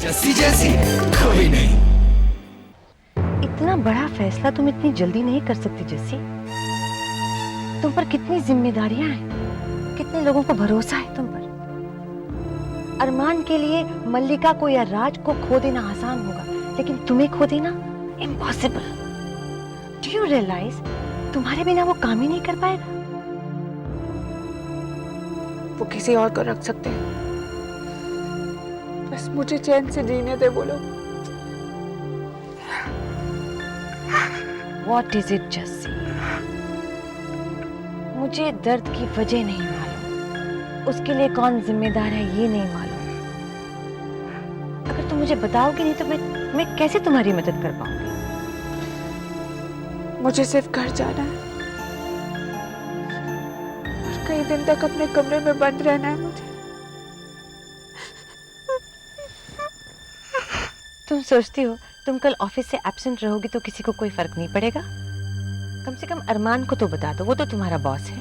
जस्सी जैसी कोई नहीं। इतना बड़ा फैसला तुम इतनी जल्दी नहीं कर सकती जस्सी। तुम पर कितनी जिम्मेदारियां हैं, कितने लोगों को भरोसा है तुम पर। अरमान के लिए मल्लिका को या राज को खो देना आसान होगा, लेकिन तुम्हें खो देना इम्पॉसिबल। डू यू रियलाइज तुम्हारे बिना वो काम ही नहीं कर पाएगा। वो किसी और को रख सकते हैं, बस मुझे चैन से जीने दे बोलो। What is it, Jassi? मुझे दर्द की वजह नहीं मालूम, उसके लिए कौन जिम्मेदार है ये नहीं मालूम। अगर तुम मुझे बताओगे नहीं तो मैं कैसे तुम्हारी मदद कर पाऊंगी। मुझे सिर्फ घर जाना है और कई दिन तक अपने कमरे में बंद रहना है मुझे। तुम सोचती हो तुम कल ऑफिस से एब्सेंट रहोगी तो किसी को कोई फर्क नहीं पड़ेगा। कम से कम अरमान को तो बता दो, वो तो तुम्हारा बॉस है।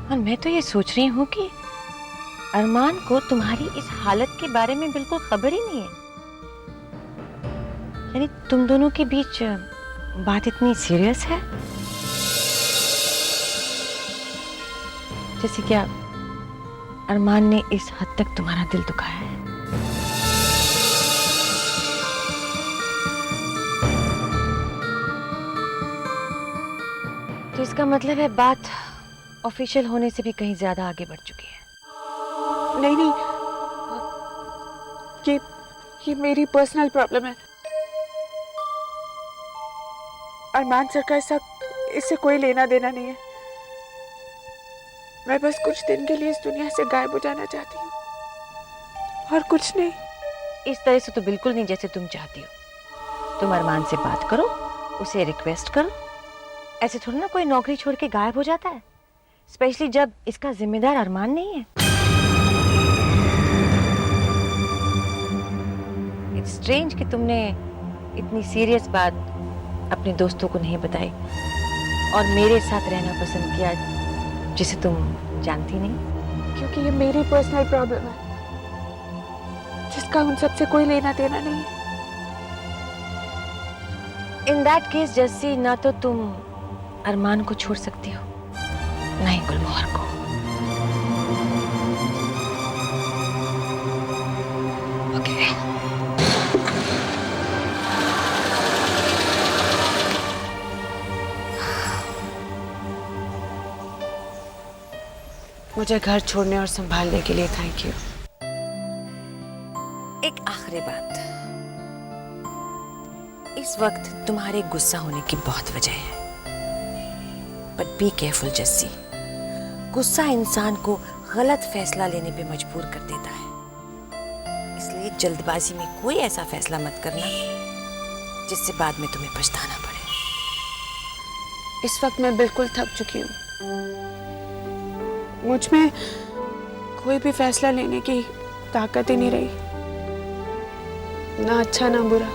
और मैं तो ये सोच रही हूँ कि अरमान को तुम्हारी इस हालत के बारे में बिल्कुल खबर ही नहीं है। यानी तुम दोनों के बीच बात इतनी सीरियस है। जैसे क्या अरमान ने इस हद तक तुम्हारा दिल दुखाया है। तो इसका मतलब है बात ऑफिशियल होने से भी कहीं ज्यादा आगे बढ़ चुकी है। नहीं नहीं, ये मेरी पर्सनल प्रॉब्लम है। अरमान सर का इससे कोई लेना देना नहीं है। मैं बस कुछ दिन के लिए इस दुनिया से गायब हो जाना चाहती हूँ और कुछ नहीं। इस तरह से तो बिल्कुल नहीं जैसे तुम चाहती हो। तुम अरमान से बात करो, उसे रिक्वेस्ट करो। ऐसे थोड़ा ना कोई नौकरी छोड़ के गायब हो जाता है, स्पेशली जब इसका जिम्मेदार अरमान नहीं है। इट्स स्ट्रेंज कि तुमने इतनी सीरियस बात अपने दोस्तों को नहीं बताई और मेरे साथ रहना पसंद किया जिसे तुम जानती नहीं। क्योंकि ये मेरी पर्सनल प्रॉब्लम है जिसका उन सबसे कोई लेना देना नहीं है। इन दैट केस जस्सी, ना तो तुम अरमान को छोड़ सकती हो, ना ही गुलमोहर को। ओके। मुझे घर छोड़ने और संभालने के लिए थैंक यू। एक आखिरी बात, इस वक्त तुम्हारे गुस्सा होने की बहुत वजह है, बट बी केयरफुल जस्सी। गुस्सा इंसान को गलत फैसला लेने पे मजबूर कर देता है, इसलिए जल्दबाजी में कोई ऐसा फैसला मत करना जिससे बाद में तुम्हें पछताना पड़े। इस वक्त मैं बिल्कुल थक चुकी हूँ। मुझ में कोई भी फैसला लेने की ताकत ही नहीं रही, ना अच्छा ना बुरा।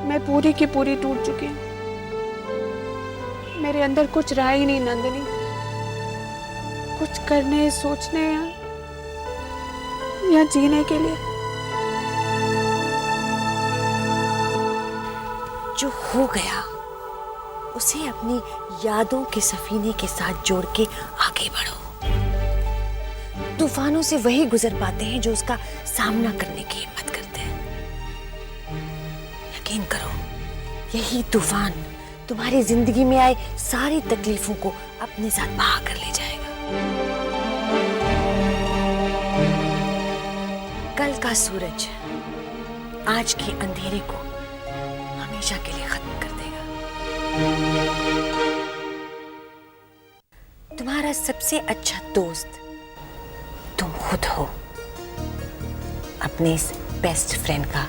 मैं पूरी की पूरी टूट चुकी हूँ। मेरे अंदर कुछ रहा ही नहीं नंदिनी, कुछ करने सोचने या जीने के लिए। जो हो गया उसे अपनी यादों के सफीने के साथ जोड़ के आगे बढ़ो। तूफानों से वही गुजर पाते हैं जो उसका सामना करने की हिम्मत करते हैं। यकीन करो, यही तूफान तुम्हारी जिंदगी में आए सारी तकलीफों को अपने साथ बहा कर ले जाएगा। कल का सूरज आज के अंधेरे को हमेशा के लिए खत्म कर देगा। तुम्हारा सबसे अच्छा दोस्त तुम खुद हो। अपने इस बेस्ट फ्रेंड का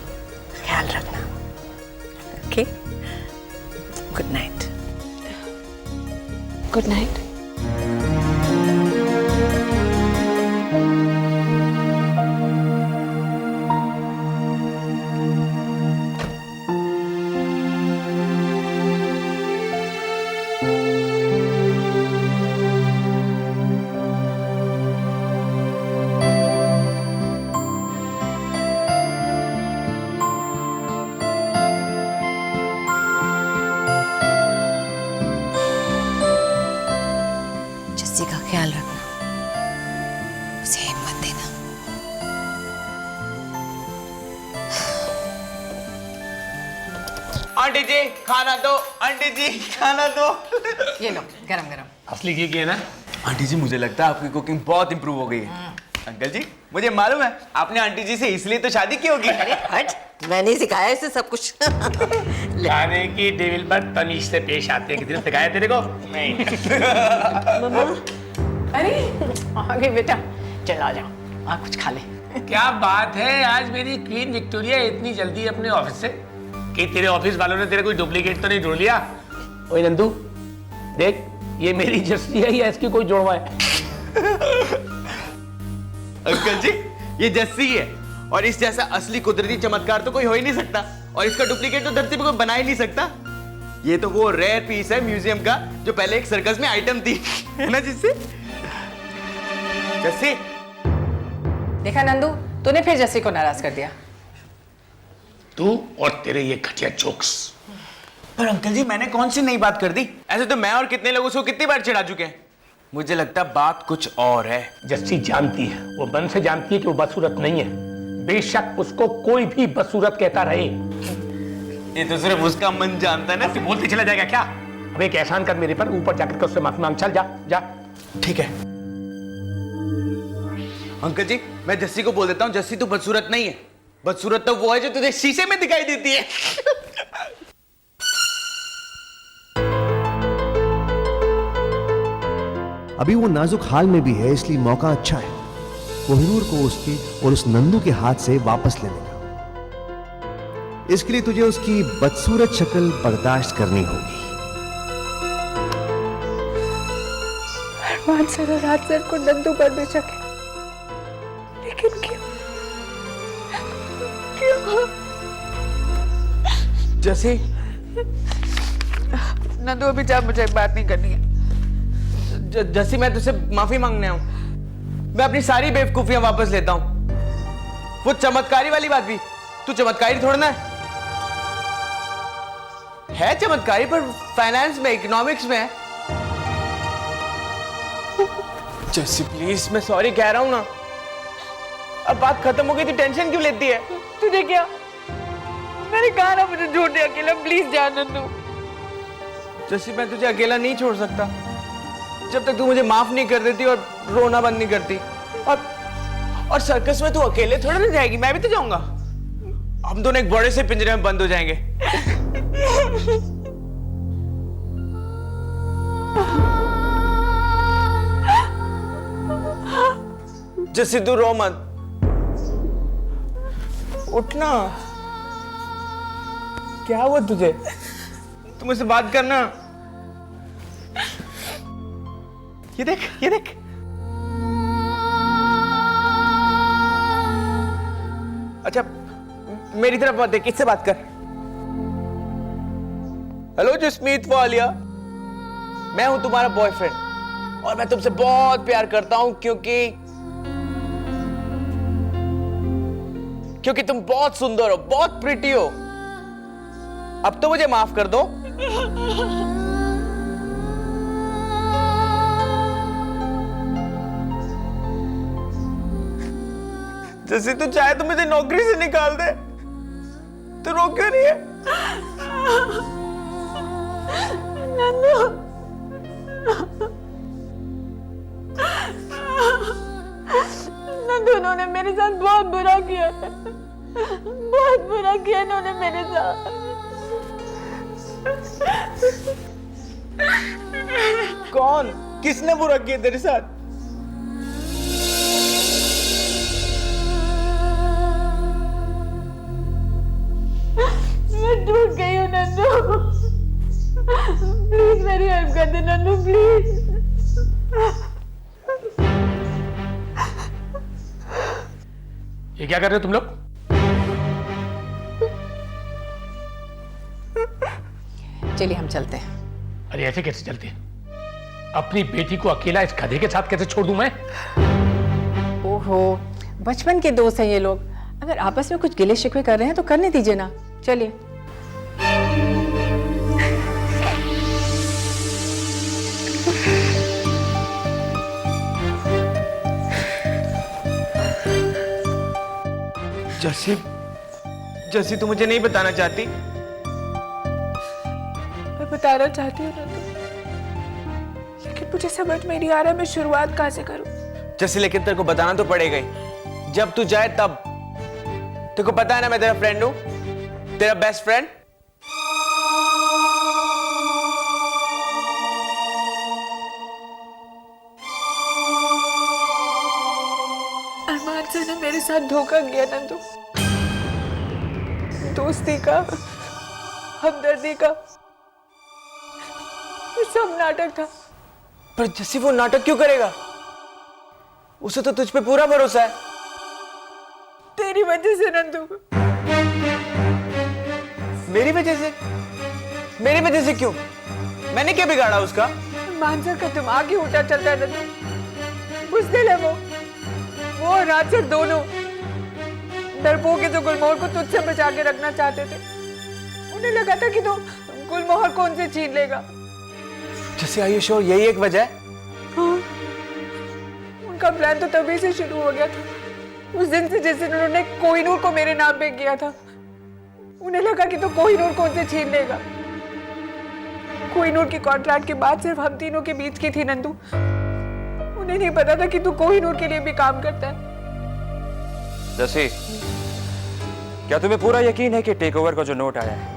ख्याल रखना। Okay? Good night. Good night. Aunty ji खाना दो, आंटी जी खाना दो। ये लो गरम गरम। असली घी की है ना? आंटी जी मुझे लगता है आपकी कुकिंग बहुत इंप्रूव हो गई है। अंकल जी मुझे मालूम है आपने आंटी जी से इसलिए तो शादी की होगी। अरे हट, मैंने ही सिखाया इसे सब कुछ। खाने की टेबल पर तमीज से पेश आते हैं। कितने सिखाया तेरे को? नहीं। अरे आगे बेटा, चल आ जाओ, आ कुछ खा ले। क्या बात है, आज मेरी क्वीन विक्टोरिया इतनी जल्दी अपने ऑफिस से कि तेरे ऑफिस वालों ने तेरे कोई डुप्लीकेट तो नहीं ढूंढ लिया? ओए नंदू देख, ये मेरी जस्सी है या इसकी कोई जोड़वा है? अंकल जी ये जस्सी है और इस जैसा असली कुदरती चमत्कार तो कोई हो ही नहीं सकता, और इसका डुप्लीकेट तो धरती पे कोई बना ही नहीं सकता। ये तो वो रेयर पीस है म्यूजियम का जो पहले एक सर्कस में आइटम थी, है ना जिससे? जस्सी देखा नंदू, तूने फिर जस्सी को नाराज कर दिया। तू और तेरे ये घटिया जोक्स। पर अंकल जी मैंने कौन सी नई बात कर दी? ऐसे तो मैं और कितने लोग उसको कितनी बार चिढ़ा चुके हैं। मुझे लगता है बात कुछ और है। जस्सी जानती है, वो मन से जानती है कि वो बदसूरत नहीं है, बेशक उसको कोई भी बदसूरत कहता रहे। ये तो सिर्फ उसका मन जानता है ना। तू बोलते चला जाएगा क्या? अब एक एहसान कर मेरे पर, ऊपर जाकर के उससे माफी मांग। चल जा जा। ठीक है अंकल जी, मैं जस्सी को बोल देता हूँ जस्सी तू बदसूरत नहीं है, बदसूरत तो वो है जो तुझे शीशे में दिखाई देती है। अभी वो नाजुक हाल में भी है, इसलिए मौका अच्छा है कोहिनूर को उसके और उस नंदू के हाथ से वापस लेने का। इसके लिए तुझे उसकी बदसूरत शक्ल बर्दाश्त करनी होगी। अरमान सर और राज सर को नंदू पर बेशक है, लेकिन क्यों? क्यों? जस्सी नंदू अभी जा, मुझे बात नहीं करनी है। जस्सी मैं तुझसे माफी मांगने आऊं। मैं अपनी सारी बेवकूफियां वापस लेता हूं। वो चमत्कारी वाली बात भी, तू चमत्कारी थोड़ा ना है चमत्कारी, पर फाइनेंस में, इकोनॉमिक्स में है। जस्सी प्लीज, मैं सॉरी कह रहा हूं ना। अब बात खत्म हो गई, तू टेंशन क्यों लेती है? तुझे क्या? मैंने कहा ना मुझे छोड़ दे अकेला, प्लीज जा नंदू। जस्सी मैं तुझे अकेला नहीं छोड़ सकता जब तक तू मुझे माफ नहीं कर देती और रोना बंद नहीं करती। और सर्कस में तू अकेले थोड़ा ना जाएगी, मैं भी तो जाऊंगा। हम दोनों एक बड़े से पिंजरे में बंद हो जाएंगे। जैसे तू रो मत, उठना। क्या हुआ तुझे? तू मुझसे बात करना। ये देख, ये देख। अच्छा मेरी तरफ बात देख, इससे बात कर। हेलो जसमीत वालिया, मैं हूं तुम्हारा बॉयफ्रेंड और मैं तुमसे बहुत प्यार करता हूं क्योंकि तुम बहुत सुंदर हो, बहुत प्रिटी हो। अब तो मुझे माफ कर दो। जैसे तू चाहे तो मुझे नौकरी से निकाल दे, तू रो क्यों नहीं है? नंदू, नंदू, उन्होंने मेरे साथ बहुत बुरा किया है, बहुत बुरा किया इन्होंने मेरे साथ। कौन? किसने बुरा किया तेरे साथ? मैं टूट गई हूँ नंदू, प्लीज मेरी हेल्प कर दे नंदू, प्लीज। ये क्या कर रहे हो तुम लोग? चलिए हम चलते हैं। अरे ऐसे कैसे चलते हैं? अपनी बेटी को अकेला इस गधे के साथ कैसे छोड़ दूं मैं? ओहो, बचपन के दोस्त हैं ये लोग। अगर आपस में कुछ गिले शिकवे कर रहे हैं तो करने दीजिए ना। चलिए। जस्सी, जस्सी तू मुझे नहीं बताना चाहती? मैं बताना चाहती हूँ ना, लेकिन मुझे समझ में नहीं आ रहा मैं शुरुआत कहाँ से करूँ। जैसे लेकिन तेरे को बताना तो पड़ेगा ही, जब तू जाए तब। तेरे को पता है ना मैं तेरा फ्रेंड हूं, तेरा बेस्ट फ्रेंड। अरमान सर ने मेरे साथ धोखा किया नंदू। दोस्ती का, हमदर्दी का, ये सब नाटक था। पर जैसे वो नाटक क्यों करेगा? उसे तो तुझ पे पूरा भरोसा है। तेरी वजह से नंदू। मेरी वजह से? मेरी वजह से क्यों? मैंने क्या बिगाड़ा उसका? मानसर का दिमाग ही उल्टा चलता है नंदू। बुज़दिल है वो और राजसर दोनों डरपोक के जो गुलमोहर को तुझसे बचा के रखना चाहते थे। उन्हें लगा था कि तो गुलमोहर को उनसे छीन लेगा। जैसे आयुष और यही एक वजह है? हाँ, उनका प्लान तो तभी से शुरू हो गया था, उस दिन से जिस दिन उन्होंने कोहिनूर को मेरे नाम पे किया था। उन्हें लगा कि तो कोहिनूर को उनसे छीन लेगा। कोहिनूर की कॉन्ट्रैक्ट की बात सिर्फ हम तीनों के बीच की थी नंदू। उन्हें नहीं पता था कि तू कोहिनूर के लिए भी काम करता है। जसी, क्या तुम्हें पूरा यकीन है कि टेक ओवर का जो नोट आया है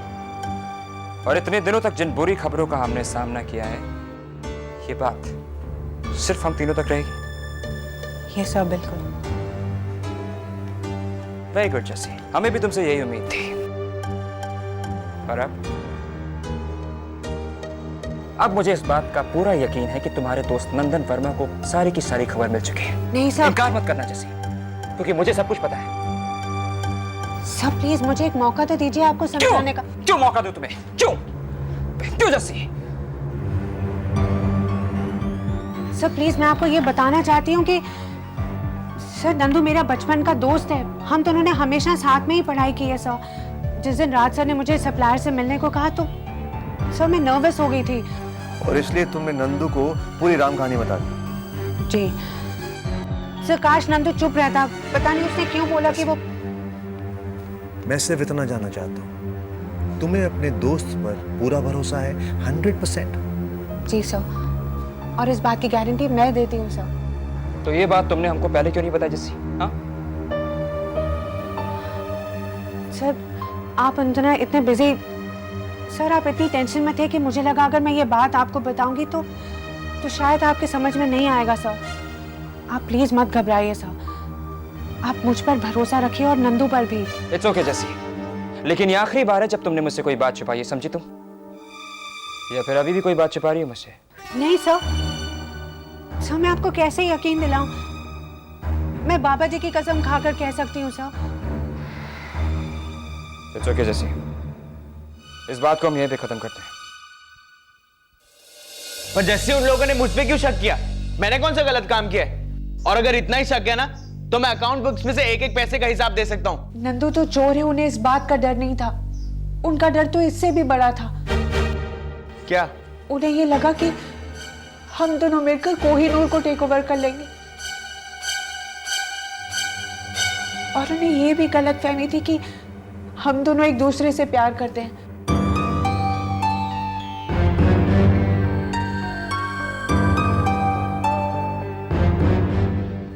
और इतने दिनों तक जिन बुरी खबरों का हमने सामना किया है, ये बात सिर्फ हम तीनों तक रहेगी? ये सब बिल्कुल। वेरी गुड जसी, हमें भी तुमसे यही उम्मीद थी। और अब मुझे इस बात का पूरा यकीन है कि तुम्हारे दोस्त नंदन वर्मा को सारी की सारी खबर मिल चुकी है। नहीं सर। इनकार मत करना जसी, क्योंकि मुझे सब कुछ पता है। सर प्लीज मुझे एक मौका तो दीजिए आपको समझाने का। क्यों मौका दूं तुम्हें? क्यों क्यों जसी? सर प्लीज मैं आपको ये बताना चाहती हूँ कि सर नंदू मेरा बचपन का दोस्त है। हम दोनों ने हमेशा साथ में ही पढ़ाई की है सर। जिस दिन राज सर ने मुझे सप्लायर से मिलने को कहा तो सर मैं नर्वस हो गई थी। और इसलिए तुमने नंदू को पूरी राम कहानी बता दी? जी सर, काश नंदू चुप रहता। पता नहीं उसने क्यों बोला कि वो। मैं सिर्फ इतना जानना चाहता हूँ, तुम्हें अपने दोस्त पर पूरा भरोसा है? 100%? जी सर, और इस बात की गारंटी मैं देती हूँ सर। तो ये बात तुमने हमको पहले क्यों नहीं बताई जसी? हाँ? सर आप अंजना इतने बिजी, सर आप इतनी टेंशन में थे कि मुझे लगा अगर मैं ये बात आपको बताऊंगी तो शायद आपके समझ में नहीं आएगा सर। आप प्लीज मत घबराइए सर, आप मुझ पर भरोसा रखिए और नंदू पर भी। इट्स ओके जसी, लेकिन ये आखिरी बार है जब तुमने मुझसे कोई बात छुपाई है, समझी तुम? या फिर अभी भी कोई बात छुपा रही हो मुझसे? नहीं सर, सर मैं आपको कैसे यकीन दिलाऊं? मैं बाबा जी की कसम खाकर कह सकती हूँ सर। इट्स ओके जसी, इस बात को हम यहीं पे खत्म करते हैं। पर जैसे उन लोगों ने मुझ पे क्यों शक किया? मैंने कौन सा गलत काम किया है? और अगर इतना ही शक है ना तो मैं अकाउंट बुक्स में से एक एक पैसे का हिसाब दे सकता हूँ। नंदू तो चोर है, उन्हें इस बात का डर नहीं था। उनका डर तो इससे भी बड़ा था। क्या? उन्हें ये लगा कि हम दोनों मिलकर कोहिनूर को टेक ओवर कर लेंगे। और उन्हें ये भी गलतफहमी थी कि हम दोनों एक दूसरे से प्यार करते हैं।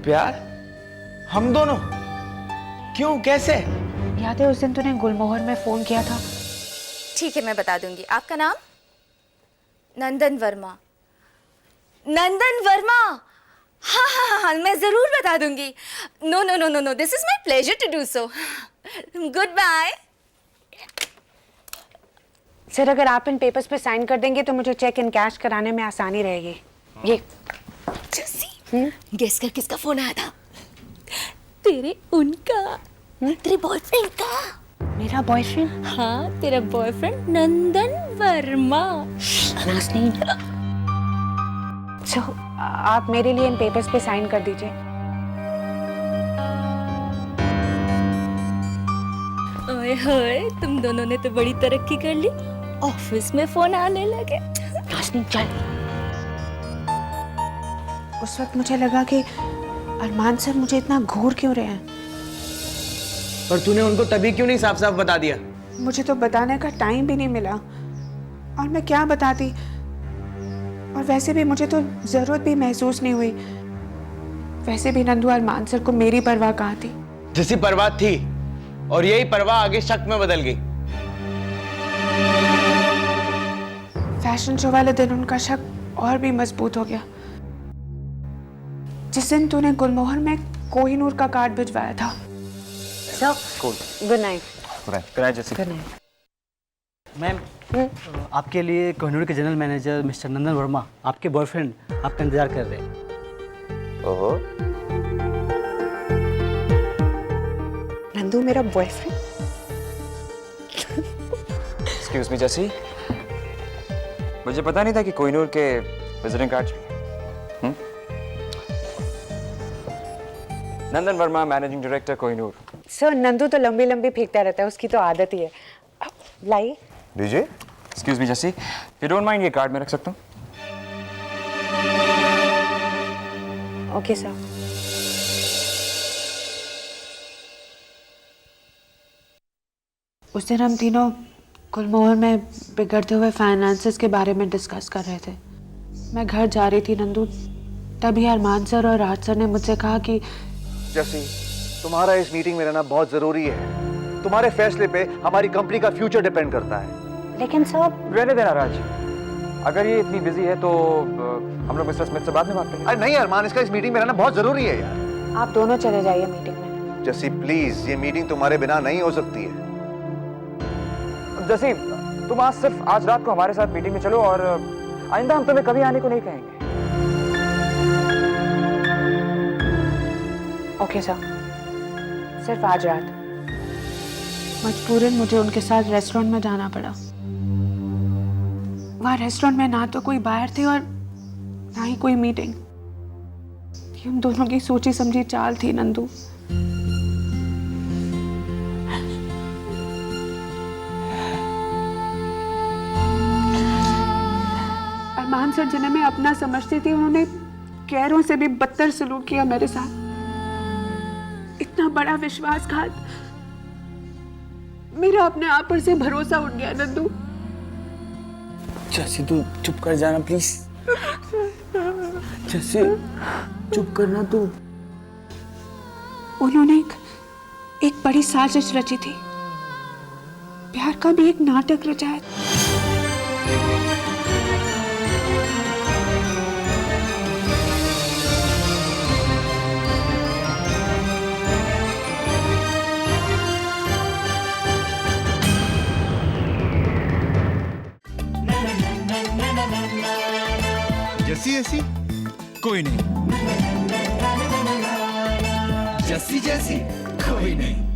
प्यार? हम दोनों? क्यों, कैसे? याद है उस दिन तूने गुलमोहर में फोन किया था? ठीक है मैं बता दूंगी। आपका नाम? नंदन वर्मा। नंदन वर्मा, हाँ हाँ हाँ हाँ, मैं जरूर बता दूंगी। No no no no no, this is my pleasure to do so. Good bye. Sir अगर आप इन पेपर्स पे साइन कर देंगे तो मुझे चेक इन कैश कराने में आसानी रहेगी। ये गेस कर किसका फोन आया था? तेरे उनका, तेरे बॉयफ्रेंड का। मेरा बॉयफ्रेंड? हाँ तेरा बॉयफ्रेंड नंदन वर्मा। नाज़नीन, सो आप मेरे लिए इन पेपर्स पे साइन कर दीजिए। ओए होए, तुम दोनों ने तो बड़ी तरक्की कर ली, ऑफिस में फोन आने लगे। नाज़नीन चल। उस वक्त मुझे लगा कि अरमान सर मुझे इतना घूर क्यों रहे हैं। पर तूने उनको तभी क्यों नहीं साफ साफ बता दिया? मुझे तो बताने का टाइम भी नहीं मिला। और मैं क्या बताती। और वैसे भी मुझे तो जरूरत भी महसूस नहीं हुई। वैसे भी नंदू अरमान सर को मेरी परवाह कहाँ थी। जैसी परवाह थी और यही परवाह आगे शक में बदल गई। फैशन शो वाले दिन उनका शक और भी मजबूत हो गया। जिस दिन तूने गुलमोहर में कोहिनूर का कार्ड भिजवाया था। Good night. कराए जैसे मैम, आपके लिए कोहिनूर के general manager mister Nandan Verma, आपके बॉयफ्रेंड, आपका इंतजार कर रहे हैं। ओहो, नंदू मेरा बॉयफ्रेंड? एक्सक्यूज मी जैसी, मुझे पता नहीं था कि कोहिनूर के विजिटिंग कार्ड्स भी हैं। Nandan Verma, managing director Kohinoor. Sir Nandu तो लंबी लंबी फेंकता रहता है, उसकी तो आदत ही है। लाई दीजिए। एक्सक्यूज मी जैसी, यू डोंट माइंड ये कार्ड मैं रख सकता हूँ? Okay sir. उस दिन हम तीनों गुलमोहर में बिगड़ते हुए फाइनेंसेस के बारे में डिस्कस कर रहे थे। मैं घर जा रही थी नंदू, तभी अरमान सर और राज सर ने मुझसे कहा कि जैसी, तुम्हारा इस मीटिंग में रहना बहुत जरूरी है। तुम्हारे फैसले पे हमारी कंपनी का फ्यूचर डिपेंड करता है। लेकिन सर रहने देना राज, अगर ये इतनी बिजी है तो हम लोग मिस्टर स्मिथ से बाद में बात करेंगे। अरे नहीं अरमान, इसका इस मीटिंग में रहना बहुत जरूरी है यार। आप दोनों चले जाइए मीटिंग में। जैसी प्लीज, ये मीटिंग तुम्हारे बिना नहीं हो सकती है। जैसे तुम आज रात को हमारे साथ मीटिंग में चलो और आइंदा हम तुम्हें कभी आने को नहीं कहेंगे। ओके सर, सिर्फ आज रात। मजबूरन मुझे उनके साथ रेस्टोरेंट में जाना पड़ा। वहाँ रेस्टोरेंट में ना तो कोई बाहर थे और ना ही कोई मीटिंग। ये हम दोनों की सोची समझी चाल थी नंदू। अरमान सर जिन्हें मैं अपना समझती थी, उन्होंने गैरों से भी बदतर सलूक किया मेरे साथ। इतना बड़ा विश्वासघात। मेरा अपने आप पर से भरोसा उठ गया नंदू। जैसे तू चुप कर जाना प्लीज। जैसे चुप करना तू। उन्होंने एक बड़ी साजिश रची थी। प्यार का भी एक नाटक रचाया। जैसी ऐसी कोई नहीं, जैसी जैसी कोई नहीं।